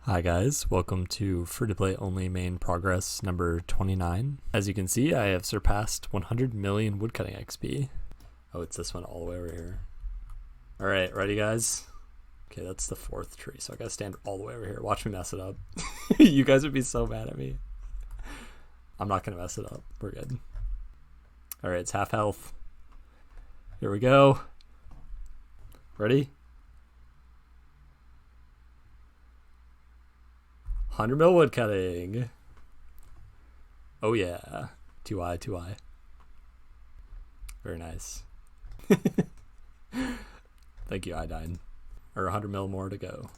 Hi guys, welcome to free-to-play only main progress number 29. As you can see, I have surpassed 100 million woodcutting XP. Oh, it's this one all the way over here. Alright, ready guys? Okay, that's the fourth tree, so I gotta stand all the way over here. Watch me mess it up. You guys would be so mad at me. I'm not gonna mess it up. We're good. Alright, it's half health. Here we go. Ready? 100 mil wood cutting. Oh yeah. 2i, 2i. Very nice. Thank you, Iodine. Or 100 mil more to go.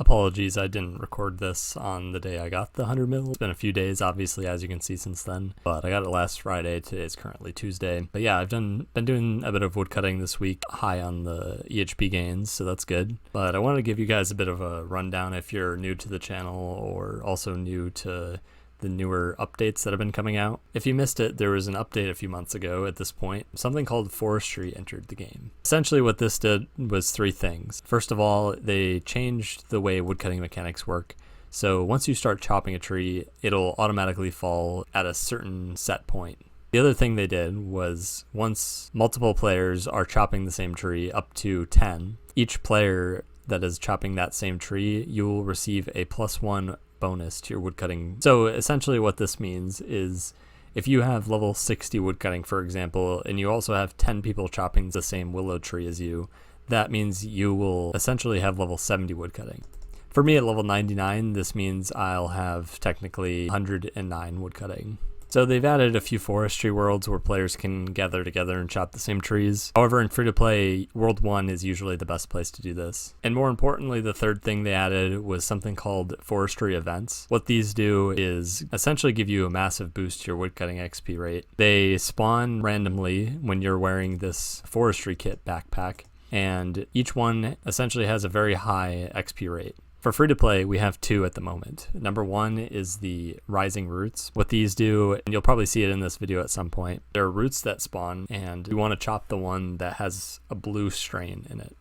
Apologies, I didn't record this on the day I got the 100 mil. It's been a few days, obviously, as you can see since then. But I got it last Friday. Today is currently Tuesday. But yeah, I've been doing a bit of wood cutting this week, high on the EHP gains, so that's good. But I wanted to give you guys a bit of a rundown if you're new to the channel or also new to the newer updates that have been coming out. If you missed it, there was an update a few months ago at this point. Something called forestry entered the game. Essentially what this did was three things. First of all, they changed the way woodcutting mechanics work. So once you start chopping a tree, it'll automatically fall at a certain set point. The other thing they did was once multiple players are chopping the same tree up to 10, each player that is chopping that same tree, you will receive a +1 bonus to your woodcutting. So essentially what this means is if you have level 60 woodcutting, for example, and you also have 10 people chopping the same willow tree as you, that means you will essentially have level 70 woodcutting. For me at level 99, this means I'll have technically 109 woodcutting. So they've added a few forestry worlds where players can gather together and chop the same trees. However, in free-to-play, World 1 is usually the best place to do this. And more importantly, the third thing they added was something called forestry events. What these do is essentially give you a massive boost to your woodcutting XP rate. They spawn randomly when you're wearing this forestry kit backpack, and each one essentially has a very high XP rate. For free-to-play, we have two at the moment. Number one is the rising roots. What these do, and you'll probably see it in this video at some point, there are roots that spawn, and we want to chop the one that has a blue strain in it.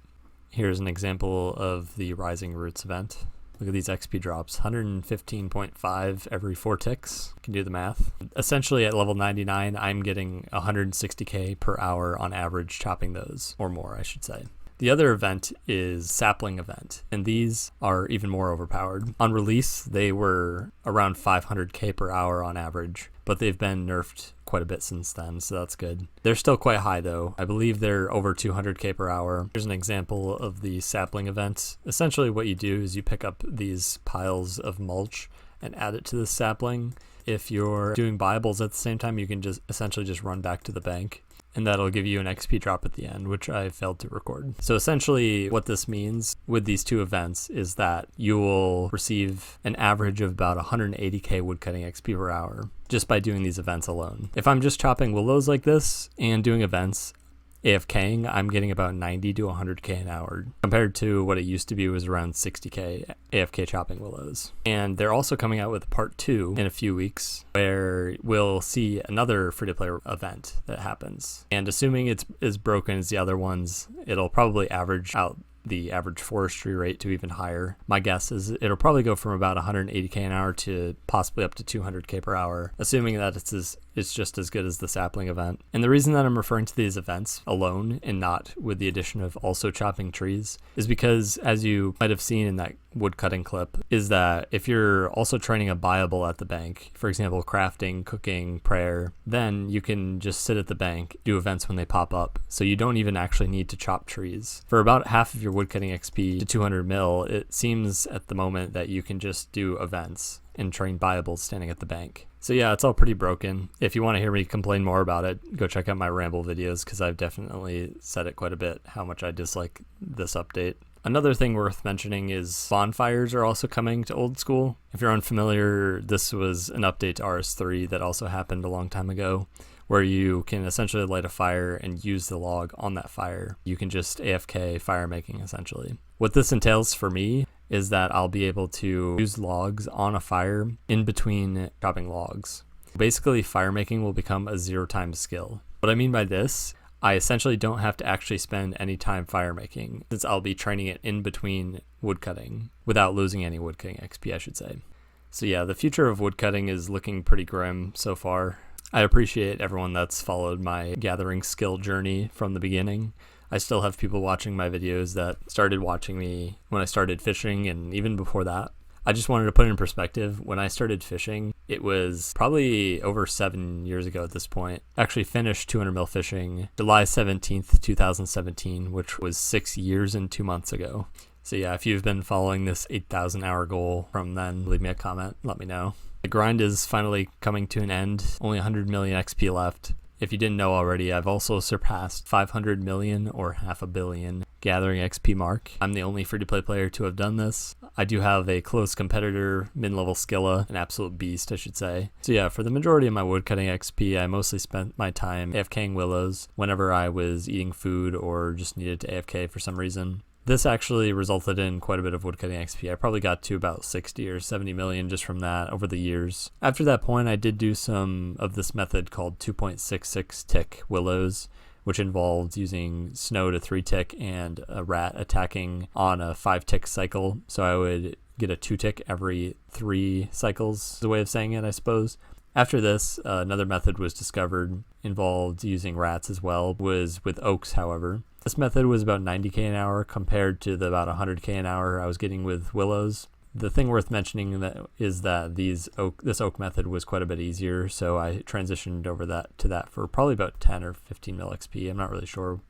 Here's an example of the rising roots event. Look at these XP drops, 115.5 every 4 ticks. You can do the math. Essentially at level 99, I'm getting 160k per hour on average chopping those, or more I should say. The other event is sapling event, and these are even more overpowered. On release, they were around 500k per hour on average, but they've been nerfed quite a bit since then, so that's good. They're still quite high though. I believe they're over 200k per hour. Here's an example of the sapling event. Essentially what you do is you pick up these piles of mulch and add it to the sapling. If you're doing Bibles at the same time, you can just essentially just run back to the bank, and that'll give you an XP drop at the end, which I failed to record. So essentially what this means with these two events is that you will receive an average of about 180k woodcutting XP per hour just by doing these events alone. If I'm just chopping willows like this and doing events, AFKing, I'm getting about 90 to 100k an hour compared to what it used to be was around 60k AFK chopping willows. And they're also coming out with part 2 in a few weeks where we'll see another free-to-play event that happens. And assuming it's as broken as the other ones, it'll probably average out the average forestry rate to even higher. My guess is it'll probably go from about 180k an hour to possibly up to 200k per hour, assuming that it's just as good as the sapling event. And the reason that I'm referring to these events alone and not with the addition of also chopping trees is because, as you might have seen in that woodcutting clip, is that if you're also training a Bible at the bank, for example crafting, cooking, prayer, then you can just sit at the bank, do events when they pop up, so you don't even actually need to chop trees. For about half of your woodcutting XP to 200 mil, it seems at the moment that you can just do events and train Bibles standing at the bank. So yeah, it's all pretty broken. If you want to hear me complain more about it, go check out my ramble videos, because I've definitely said it quite a bit how much I dislike this update. Another thing worth mentioning is bonfires are also coming to old school. If you're unfamiliar, this was an update to RS3 that also happened a long time ago, where you can essentially light a fire and use the log on that fire. You can just AFK fire making essentially. What this entails for me is that I'll be able to use logs on a fire in between chopping logs. Basically, fire making will become a 0-time skill. What I mean by this, I essentially don't have to actually spend any time fire making, since I'll be training it in between woodcutting without losing any woodcutting XP, I should say. So yeah, the future of woodcutting is looking pretty grim so far. I appreciate everyone that's followed my gathering skill journey from the beginning. I still have people watching my videos that started watching me when I started fishing and even before that. I just wanted to put it in perspective. When I started fishing, it was probably over 7 years ago at this point. I actually finished 200 mil fishing July 17th, 2017, which was 6 years and 2 months ago. So yeah, if you've been following this 8,000 hour goal from then, leave me a comment, let me know. The grind is finally coming to an end. Only 100 million XP left. If you didn't know already, I've also surpassed 500 million or half a billion gathering XP mark. I'm the only free-to-play player to have done this. I do have a close competitor, mid-level Skilla, an absolute beast, I should say. So yeah, for the majority of my woodcutting XP, I mostly spent my time AFKing willows whenever I was eating food or just needed to AFK for some reason. This actually resulted in quite a bit of woodcutting XP. I probably got to about 60 or 70 million just from that over the years. After that point, I did do some of this method called 2.66 tick willows, which involved using snow to 3 tick and a rat attacking on a 5 tick cycle. So I would get a 2 tick every 3 cycles, is the way of saying it, I suppose. After this, another method was discovered, involved using rats as well, was with oaks, however. This method was about 90k an hour compared to the about 100k an hour I was getting with willows. The thing worth mentioning is that this oak method was quite a bit easier, so I transitioned over to that for probably about 10 or 15 mil XP. I'm not really sure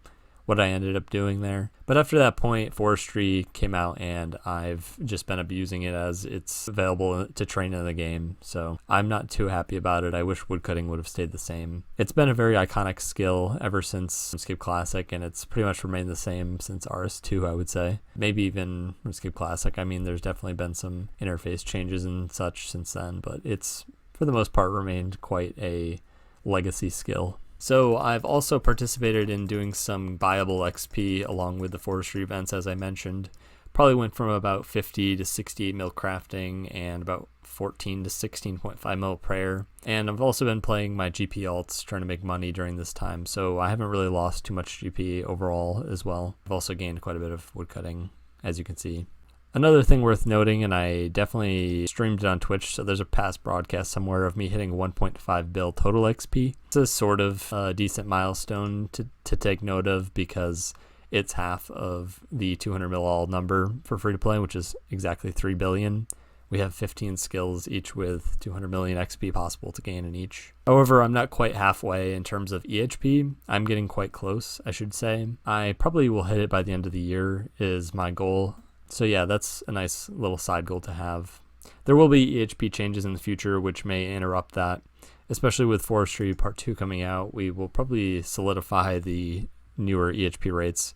what I ended up doing there. But after that point, forestry came out and I've just been abusing it as it's available to train in the game. So I'm not too happy about it. I wish woodcutting would have stayed the same. It's been a very iconic skill ever since RuneScape Classic, and it's pretty much remained the same since RS2, I would say. Maybe even RuneScape Classic. I mean, there's definitely been some interface changes and such since then, but it's, for the most part, remained quite a legacy skill. So I've also participated in doing some buyable XP along with the forestry events, as I mentioned. Probably went from about 50 to 68 mil crafting and about 14 to 16.5 mil prayer. And I've also been playing my GP alts, trying to make money during this time, so I haven't really lost too much GP overall as well. I've also gained quite a bit of woodcutting, as you can see. Another thing worth noting, and I definitely streamed it on Twitch, so there's a past broadcast somewhere of me hitting 1.5 bill total XP. It's a sort of decent milestone to take note of because it's half of the 200 mil all number for free to play, which is exactly 3 billion. We have 15 skills, each with 200 million XP possible to gain in each. However, I'm not quite halfway in terms of EHP. I'm getting quite close, I should say. I probably will hit it by the end of the year is my goal. So yeah, that's a nice little side goal to have. There will be EHP changes in the future which may interrupt that, especially with Forestry Part 2 coming out. We will probably solidify the newer EHP rates.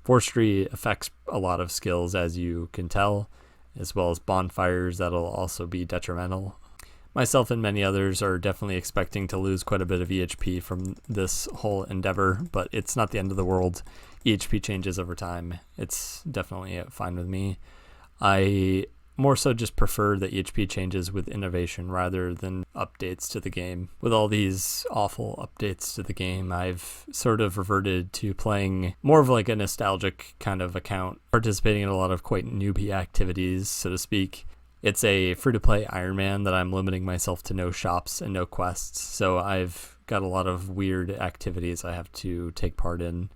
Forestry affects a lot of skills, as you can tell, as well as bonfires that'll also be detrimental. Myself and many others are definitely expecting to lose quite a bit of EHP from this whole endeavor, but it's not the end of the world. EHP changes over time. It's definitely fine with me. I more so just prefer the EHP changes with innovation rather than updates to the game. With all these awful updates to the game, I've sort of reverted to playing more of like a nostalgic kind of account, participating in a lot of quite newbie activities, so to speak. It's a free-to-play Iron Man that I'm limiting myself to no shops and no quests, so I've got a lot of weird activities I have to take part in.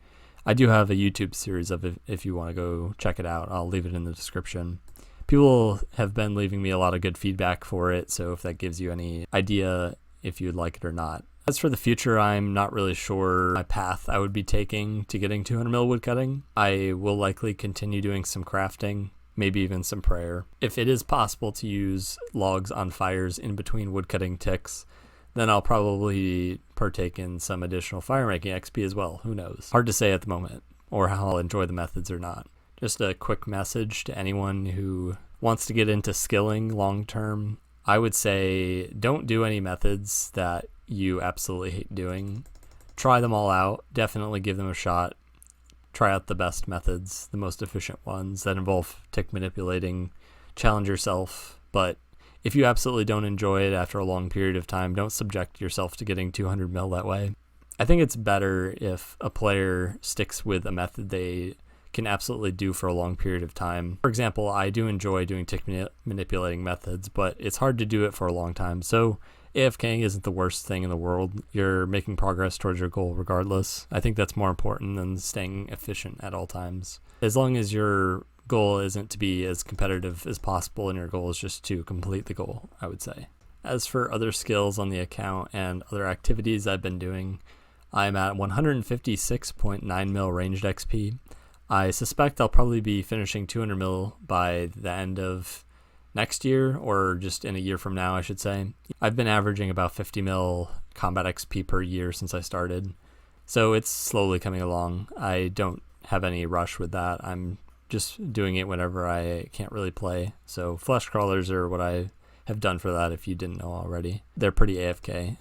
I do have a YouTube series of it if you want to go check it out. I'll leave it in the description. People have been leaving me a lot of good feedback for it, so if that gives you any idea if you'd like it or not. As for the future, I'm not really sure my path I would be taking to getting 200 mil woodcutting. I will likely continue doing some crafting, maybe even some prayer. If it is possible to use logs on fires in between woodcutting ticks, then I'll probably partake in some additional fire making XP as well. Who knows? Hard to say at the moment, or how I'll enjoy the methods or not. Just a quick message to anyone who wants to get into skilling long term. I would say don't do any methods that you absolutely hate doing. Try them all out. Definitely give them a shot. Try out the best methods, the most efficient ones that involve tick manipulating. Challenge yourself. But if you absolutely don't enjoy it after a long period of time, don't subject yourself to getting 200 mil that way. I think it's better if a player sticks with a method they can absolutely do for a long period of time. For example, I do enjoy doing tick manipulating methods, but it's hard to do it for a long time. So AFKing isn't the worst thing in the world. You're making progress towards your goal regardless. I think that's more important than staying efficient at all times. As long as your goal isn't to be as competitive as possible and your goal is just to complete the goal, I would say. As for other skills on the account and other activities I've been doing, I'm at 156.9 mil ranged XP. I suspect I'll probably be finishing 200 mil by the end of next year, or just in a year from now, I should say. I've been averaging about 50 mil combat XP per year since I started, so it's slowly coming along. I don't have any rush with that. I'm just doing it whenever I can't really play. So flesh crawlers are what I have done for that, if you didn't know already. They're pretty AFK.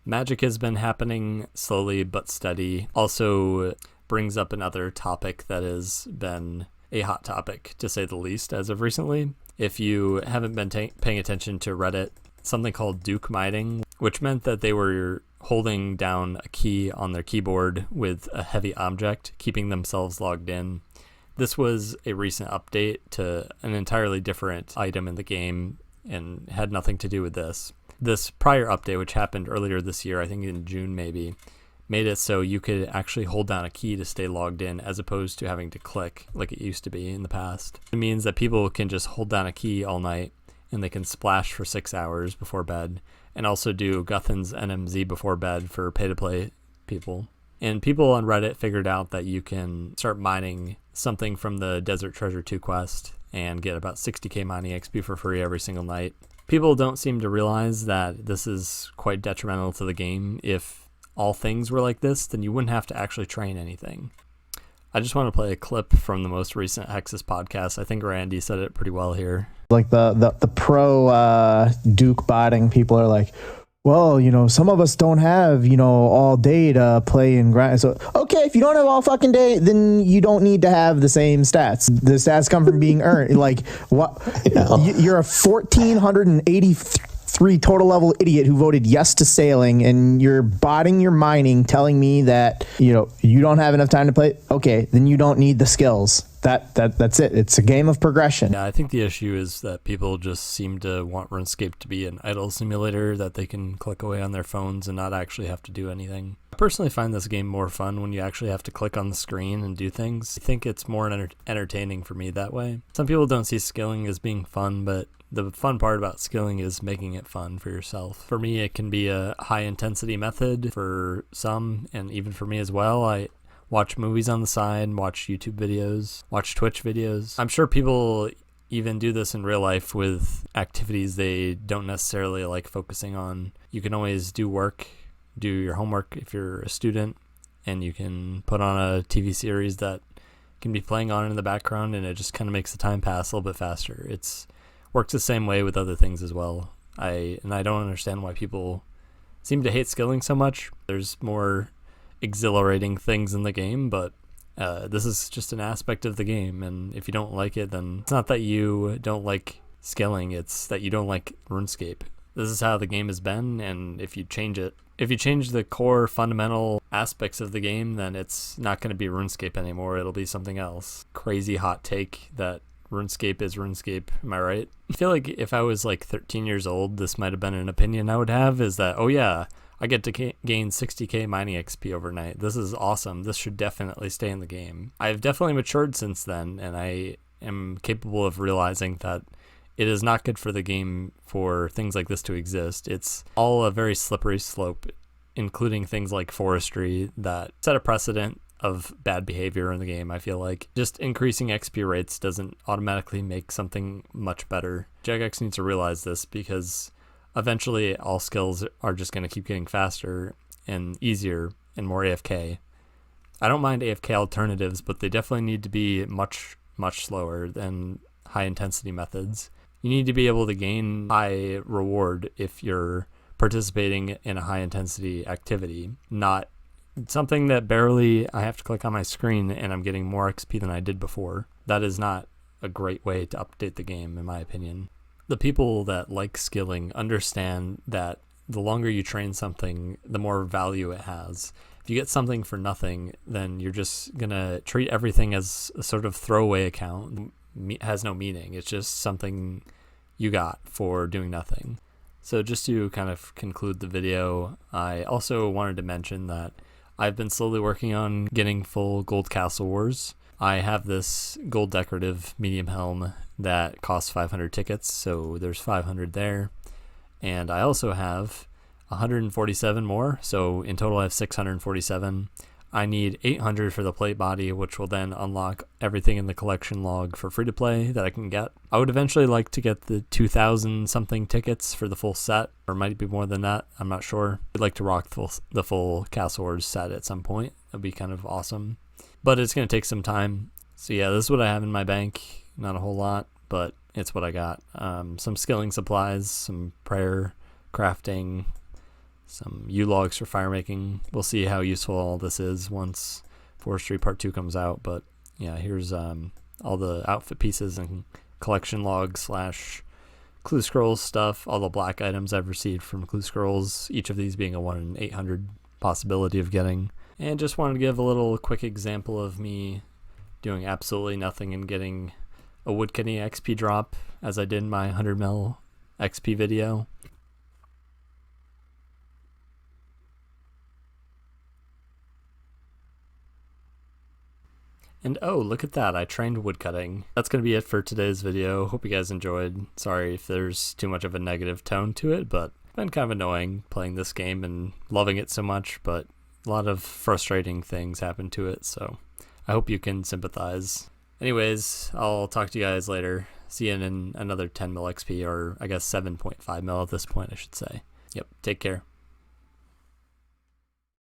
Magic has been happening slowly but steady. Also brings up another topic that has been a hot topic, to say the least, as of recently. If you haven't been paying attention to Reddit, something called Duke mining, which meant that they were holding down a key on their keyboard with a heavy object, keeping themselves logged in. This was a recent update to an entirely different item in the game and had nothing to do with this. This prior update, which happened earlier this year, I think in June maybe, made it so you could actually hold down a key to stay logged in as opposed to having to click like it used to be in the past. It means that people can just hold down a key all night and they can splash for 6 hours before bed and also do Guthan's NMZ before bed for pay-to-play people. And people on Reddit figured out that you can start mining something from the Desert Treasure 2 quest and get about 60k mining XP for free every single night. People don't seem to realize that this is quite detrimental to the game. If all things were like this, then you wouldn't have to actually train anything. I just want to play a clip from the most recent Hexus podcast. I think Randy said it pretty well here. Like the pro Duke botting people are like, well, some of us don't have, all day to play and grind. So, okay, if you don't have all fucking day, then you don't need to have the same stats. The stats come from being earned. Like, what? You're a 1,483 total level idiot who voted yes to sailing, and you're botting your mining, telling me that, you don't have enough time to play. Okay, then you don't need the skills. That's it. It's a game of progression. Yeah, I think the issue is that people just seem to want RuneScape to be an idle simulator that they can click away on their phones and not actually have to do anything. I personally find this game more fun when you actually have to click on the screen and do things. I think it's more entertaining for me that way. Some people don't see skilling as being fun, but the fun part about skilling is making it fun for yourself. For me, it can be a high intensity method for some, and even for me as well. I watch movies on the side, watch YouTube videos, watch Twitch videos. I'm sure people even do this in real life with activities they don't necessarily like focusing on. You can always do your homework if you're a student, and you can put on a TV series that can be playing on in the background, and it just kind of makes the time pass a little bit faster. It's works the same way with other things as well. I don't understand why people seem to hate skilling so much. There's more exhilarating things in the game, but this is just an aspect of the game, and if you don't like it, then it's not that you don't like skilling, it's that you don't like RuneScape. This is how the game has been, and if you change the core fundamental aspects of the game, then it's not going to be RuneScape anymore. It'll be something else. Crazy hot take that RuneScape is RuneScape. Am I right? I feel like if I was like 13 years old, this might have been an opinion I would have, is that, oh yeah, I get to gain 60k mining XP overnight. This is awesome. This should definitely stay in the game. I've definitely matured since then, and I am capable of realizing that it is not good for the game for things like this to exist. It's all a very slippery slope, including things like forestry that set a precedent of bad behavior in the game. I feel like just increasing XP rates doesn't automatically make something much better. Jagex needs to realize this, because eventually all skills are just going to keep getting faster and easier and more AFK. I don't mind AFK alternatives, but they definitely need to be much, much slower than high intensity methods. You need to be able to gain high reward if you're participating in a high intensity activity, not something that barely I have to click on my screen and I'm getting more XP than I did before. That is not a great way to update the game, in my opinion. The people that like skilling understand that the longer you train something, the more value it has. If you get something for nothing, then you're just going to treat everything as a sort of throwaway account. It has no meaning. It's just something you got for doing nothing. So just to kind of conclude the video, I also wanted to mention that I've been slowly working on getting full gold Castle Wars. I have this gold decorative medium helm that costs 500 tickets, so there's 500 there. And I also have 147 more, so in total I have 647. I need 800 for the plate body, which will then unlock everything in the collection log for free to play that I can get. I would eventually like to get the 2,000 something tickets for the full set, or might be more than that, I'm not sure. I'd like to rock the full Castle Wars set at some point. That'd be kind of awesome. But it's going to take some time. So yeah, this is what I have in my bank. Not a whole lot, but it's what I got. Some skilling supplies, some prayer crafting, some U-logs for fire making. We'll see how useful all this is once Forestry Part 2 comes out. But yeah, here's all the outfit pieces and collection logs / clue scrolls stuff, all the black items I've received from clue scrolls, each of these being a 1 in 800 possibility of getting. And just wanted to give a little quick example of me doing absolutely nothing and getting a woodcutting XP drop, as I did in my 100 mil XP video. And oh, look at that, I trained woodcutting. That's going to be it for today's video. Hope you guys enjoyed. Sorry if there's too much of a negative tone to it, but it's been kind of annoying playing this game and loving it so much, but a lot of frustrating things happen to it, so I hope you can sympathize. Anyways, I'll talk to you guys later. See you in another 10 mil XP, or I guess 7.5 mil at this point, I should say. Yep, take care.